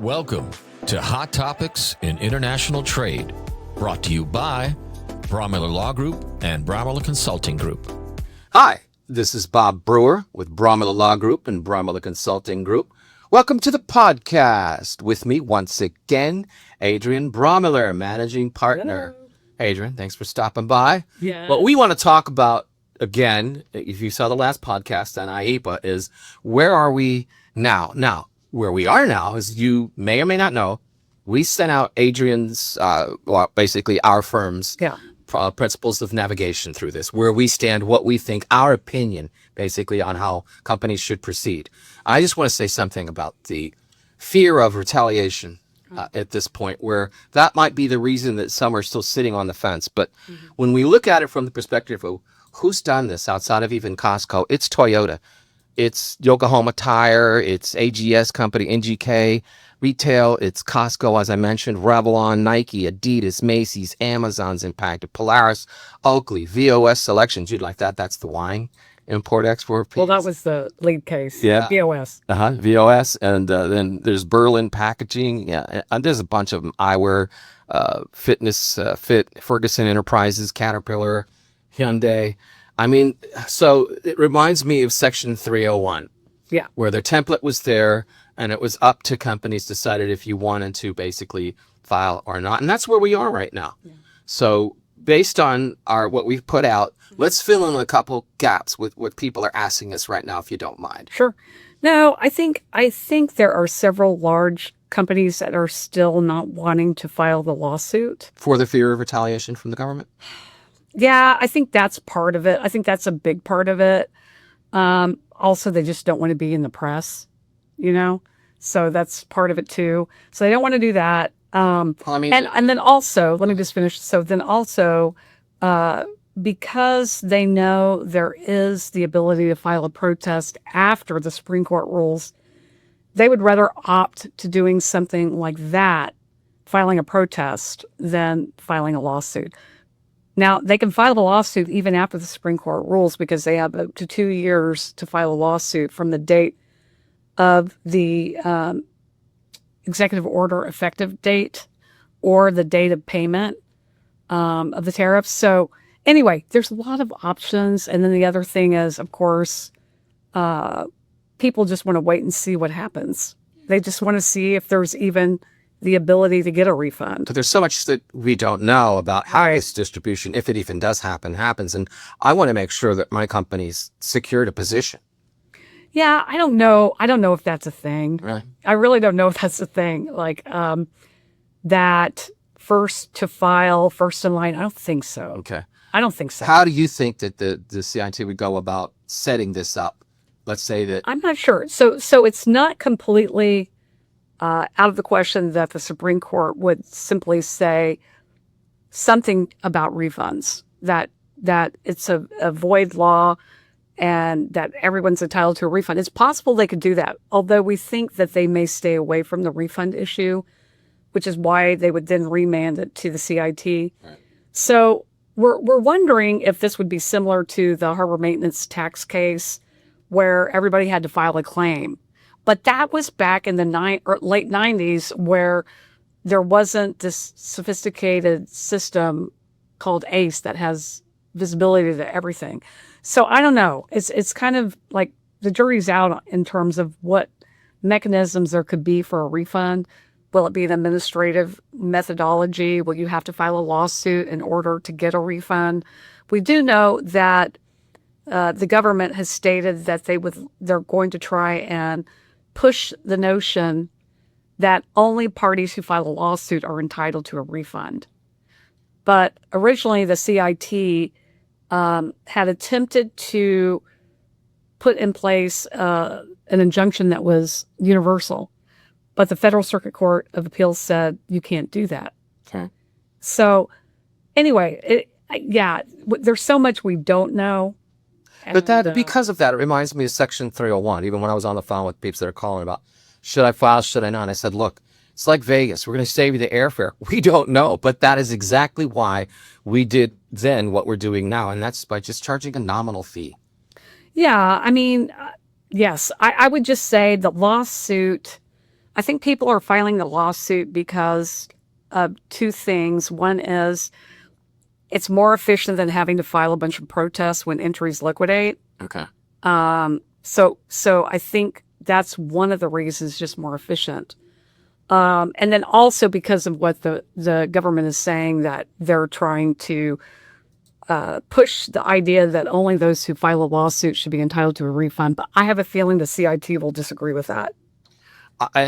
Welcome to Hot Topics in International Trade, brought to you by Braumiller Law Group and Braumiller Consulting Group. Hi, this is Bob Brewer with Braumiller Law Group and Braumiller Consulting Group. Welcome to the podcast. With me once again, Adrienne Braumiller, Managing Partner. Hello. Adrienne, thanks for stopping by. Yeah. What we want to talk about, again, if you saw the last podcast on IEEPA, is where are we now? Now, where we are now, as you may or may not know, we sent out Adrienne's, basically our firm's principles of navigation through this, where we stand, what we think, our opinion, basically, on how companies should proceed. I just want to say something about the fear of retaliation at this point, where that might be the reason that some are still sitting on the fence. But when we look at it from the perspective of who's done this outside of even Costco, it's Toyota. It's Yokohama Tire, it's AGS Company, NGK, retail, it's Costco, as I mentioned, Revlon, Nike, Adidas, Macy's, Amazon's impacted, Polaris, Oakley, VOS Selections. You'd like that? That's the wine import-export piece. Well, that was the lead case. Yeah. VOS. VOS. And then there's Berlin Packaging. Yeah. And there's a bunch of them. Eyewear, Fitness, Ferguson Enterprises, Caterpillar, Hyundai. I mean, so it reminds me of Section 301. Yeah. Where their template was there, and it was up to companies decided if you wanted to basically file or not. And that's where we are right now. Yeah. So based on what we've put out, let's fill in a couple gaps with what people are asking us right now, if you don't mind. Sure. No, I think there are several large companies that are still not wanting to file the lawsuit. For the fear of retaliation from the government? Yeah, I think that's part of it. I think that's a big part of it. Also, they just don't want to be in the press, so that's part of it too. So they don't want to do that. And then also, let me just finish. So then also, because they know there is the ability to file a protest after the Supreme Court rules, they would rather opt to doing something like that, filing a protest, than filing a lawsuit. Now, they can file a lawsuit even after the Supreme Court rules because they have up to 2 years to file a lawsuit from the date of the executive order effective date or the date of payment of the tariffs. So anyway, there's a lot of options. And then the other thing is, of course, people just want to wait and see what happens. They just want to see if there's even the ability to get a refund. But there's so much that we don't know about how this distribution, if it even does happens. And I want to make sure that my company's secured a position. Yeah, I don't know. I don't know if that's a thing. Right. I really don't know if that's a thing. Like that first to file, first in line. I don't think so. Okay. I don't think so. How do you think that the CIT would go about setting this up? Let's say that. I'm not sure. So it's not completely out of the question that the Supreme Court would simply say something about refunds, that it's a void law and that everyone's entitled to a refund. It's possible they could do that, although we think that they may stay away from the refund issue, which is why they would then remand it to the CIT. Right. So we're wondering if this would be similar to the harbor maintenance tax case where everybody had to file a claim. But that was back in the late 90s where there wasn't this sophisticated system called ACE that has visibility to everything. So I don't know. It's kind of like the jury's out in terms of what mechanisms there could be for a refund. Will it be an administrative methodology? Will you have to file a lawsuit in order to get a refund? We do know that the government has stated that they're going to try and push the notion that only parties who file a lawsuit are entitled to a refund. But originally the CIT had attempted to put in place an injunction that was universal. But the Federal Circuit Court of Appeals said you can't do that. Okay. So anyway, there's so much we don't know. But because of that, it reminds me of Section 301. Even when I was on the phone with people that are calling about, should I file, should I not? And I said, look, it's like Vegas. We're going to save you the airfare. We don't know. But that is exactly why we did then what we're doing now. And that's by just charging a nominal fee. Yeah. I mean, yes, I would just say the lawsuit I think people are filing the lawsuit because of two things. One is it's more efficient than having to file a bunch of protests when entries liquidate. Okay. So I think that's one of the reasons, just more efficient. And then also because of what the government is saying, that they're trying to push the idea that only those who file a lawsuit should be entitled to a refund. But I have a feeling the CIT will disagree with that. I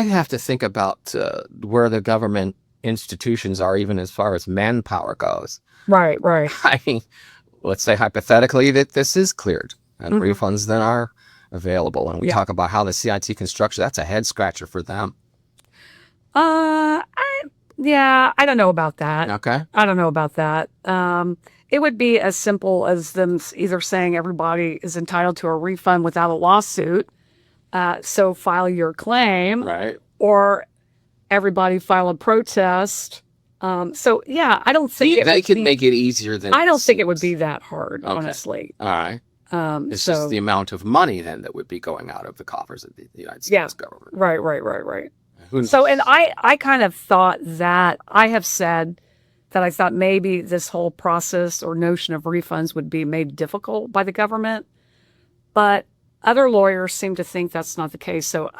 have to think about where the government institutions are, even as far as manpower goes. Right. I mean, let's say hypothetically that this is cleared and Mhm. refunds then are available. And we Yeah. talk about how the CIT can structure, that's a head scratcher for them. I don't know about that. Okay. I don't know about that. It would be as simple as them either saying everybody is entitled to a refund without a lawsuit, so file your claim, Right. or everybody file a protest. So yeah, I don't think They could make it easier than I don't think it would be that hard, Okay. honestly. All right. It's So just the amount of money then that would be going out of the coffers of the United States Yeah. government. right. Who knows? So, and I kind of thought that I have said that I thought maybe this whole process or notion of refunds would be made difficult by the government, but other lawyers seem to think that's not the case. So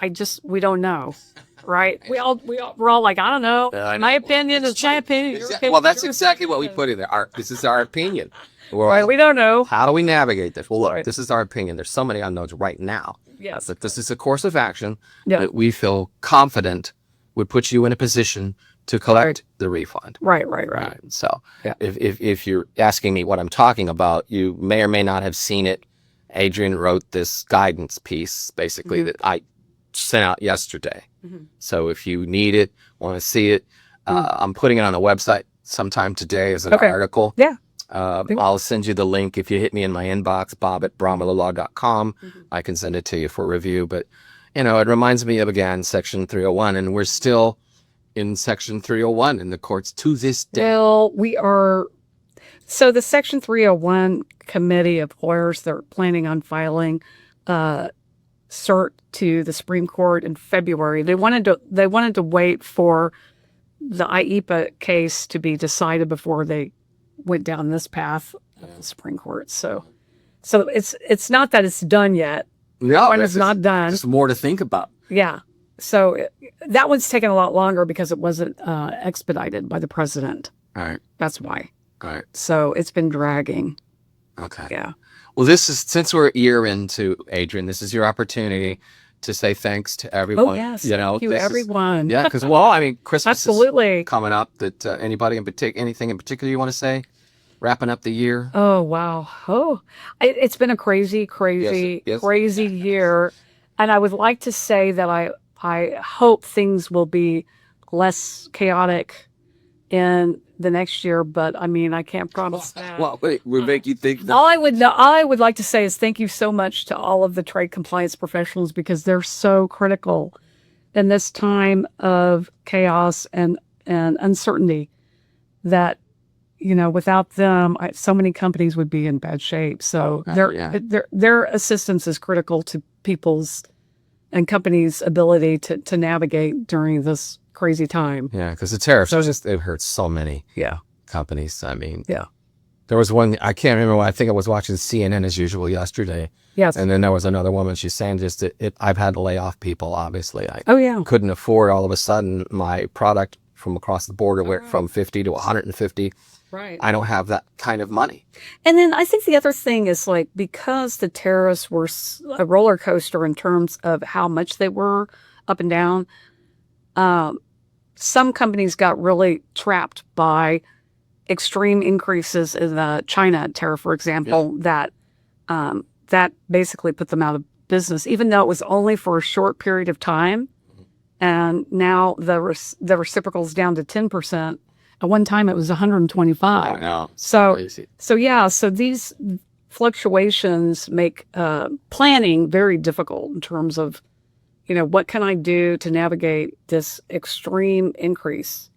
we don't know, right? We're all like, I don't know. I know. My opinion is my opinion. Your opinion Well, is that's your exactly what we opinion. put in there. This is our opinion. Right, we don't know. How do we navigate this? Well, look, Right. this is our opinion. There's so many unknowns right now. Yes. That this is a course of action Yeah. that we feel confident would put you in a position to collect the refund. Right. So Yeah. if you're asking me what I'm talking about, you may or may not have seen it. Adrienne wrote this guidance piece, basically, Mhm. that I sent out yesterday. Mhm. So if you need it, want to see it, I'm putting it on the website sometime today as an Okay. article. Yeah. I'll send you the link if you hit me in my inbox, bob@braumillerlaw.com. Mhm. I can send it to you for review. But, it reminds me of, again, Section 301, and we're still in Section 301 in the courts to this day. Well, we are. So the Section 301 committee of lawyers, they're planning on filing cert to the Supreme Court in February. They wanted to wait for the IEEPA case to be decided before they went down this path of the Supreme Court. So it's not that it's done yet. No, When it's not done. Just more to think about. Yeah. So that one's taken a lot longer because it wasn't expedited by the president. All right. That's why. All right. So it's been dragging. Okay. Yeah. Well, this is, since we're a year into, Adrienne, this is your opportunity to say thanks to everyone. Oh, yes. Thank Thank you, everyone. Yeah, because, Christmas Absolutely. is coming up. That anything in particular you want to say? Wrapping up the year? Oh, wow. Oh, it's been a crazy Yes. year. And I would like to say that I hope things will be less chaotic in the next year, but I mean, I can't promise that. Well, wait, we make you think that. All I would like to say is thank you so much to all of the trade compliance professionals, because they're so critical in this time of chaos and uncertainty that, without them, so many companies would be in bad shape. So their assistance is critical to people's and companies' ability to navigate during this crazy time. Yeah, because the tariffs, it hurts so many companies. I mean, Yeah. there was one, I can't remember, I think I was watching CNN as usual yesterday. Yes. And then there was another woman, she's saying just that I've had to lay off people, obviously. I Oh, yeah. couldn't afford all of a sudden my product from across the border went from 50 to 150. Right. I don't have that kind of money. And then I think the other thing is, because the tariffs were a roller coaster in terms of how much they were up and down, some companies got really trapped by extreme increases in the China tariff, for example, that basically put them out of business, even though it was only for a short period of time. And now the reciprocal is down to 10%. At one time, it was 125. I know. So Crazy. So these fluctuations make planning very difficult in terms of, what can I do to navigate this extreme increase?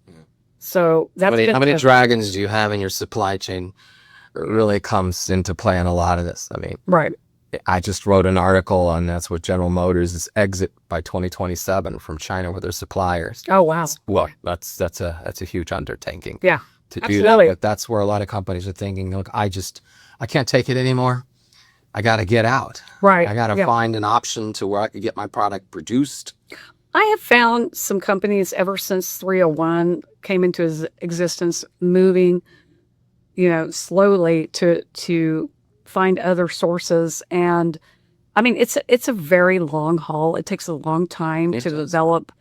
So that's How many dragons do you have in your supply chain? It really comes into play in a lot of this. I mean, right. I just wrote an article on that's what General Motors is exit by 2027 from China with their suppliers. Oh, wow. Well, that's a huge undertaking. Yeah. To do Absolutely. that. But that's where a lot of companies are thinking, look, I can't take it anymore. I got to get out. Right. I got to Yeah. find an option to where I could get my product produced. I have found some companies ever since 301 came into existence moving, slowly to find other sources. And I mean, it's a very long haul. It takes a long time to develop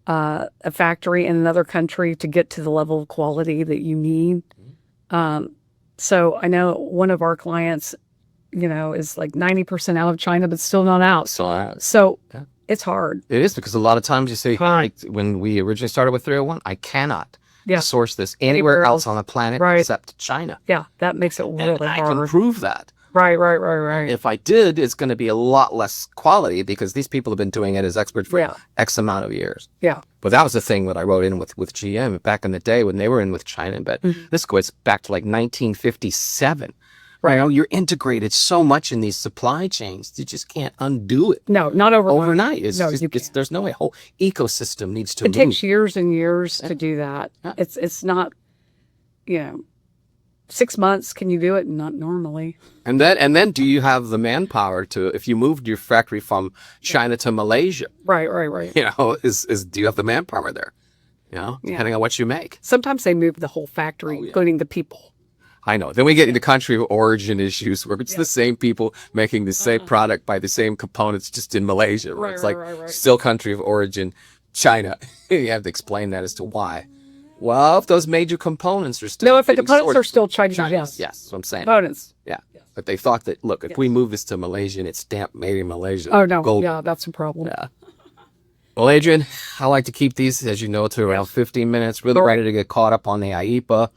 a factory in another country to get to the level of quality that you need. So I know one of our clients, is like 90% out of China, but still not out. So it's hard. It is, because a lot of times you say, when we originally started with 301, I cannot source this anywhere else on the planet except China. Yeah, that makes it really And I hard. can prove that. Right. If I did, it's going to be a lot less quality because these people have been doing it as experts for X amount of years. Yeah. But that was the thing that I wrote in with GM back in the day when they were in with China. But this goes back to like 1957. Right. You're integrated so much in these supply chains, you just can't undo it. No, not overnight. Can't. There's no way. A whole ecosystem needs to move. It takes years and years to do that. Yeah. It's not, 6 months. Can you do it? Not normally. And then do you have the manpower to, if you moved your factory from China to Malaysia? Right. Do you have the manpower there? Depending on what you make. Sometimes they move the whole factory, including the people. I know. Then we get into country of origin issues where it's the same people making the same product by the same components just in Malaysia. Right, it's like still country of origin, China. You have to explain that as to why. Well, if those major components are still... No, if the components are still Chinese, yes. Yes, that's what I'm saying. Components. Yeah. But they thought that, look, if we move this to Malaysia and it's stamped made in Malaysia... Oh, no. Gold. Yeah, that's a problem. Yeah. Well, Adrienne, I like to keep these, as you know, to around 15 minutes. Really ready to get caught up on the IEEPA,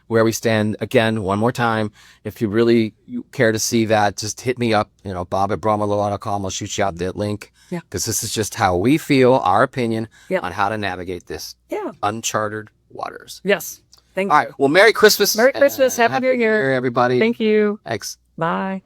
where we stand. Again, one more time, if you really care to see that, just hit me up, bob@braumiller.com. I'll shoot you out that link. Yeah. Because this is just how we feel, our opinion on how to navigate this uncharted waters. Yes. Thank you. All right. Well, Merry Christmas. Merry Christmas. Happy New Year, everybody. Thank you. Thanks. Bye.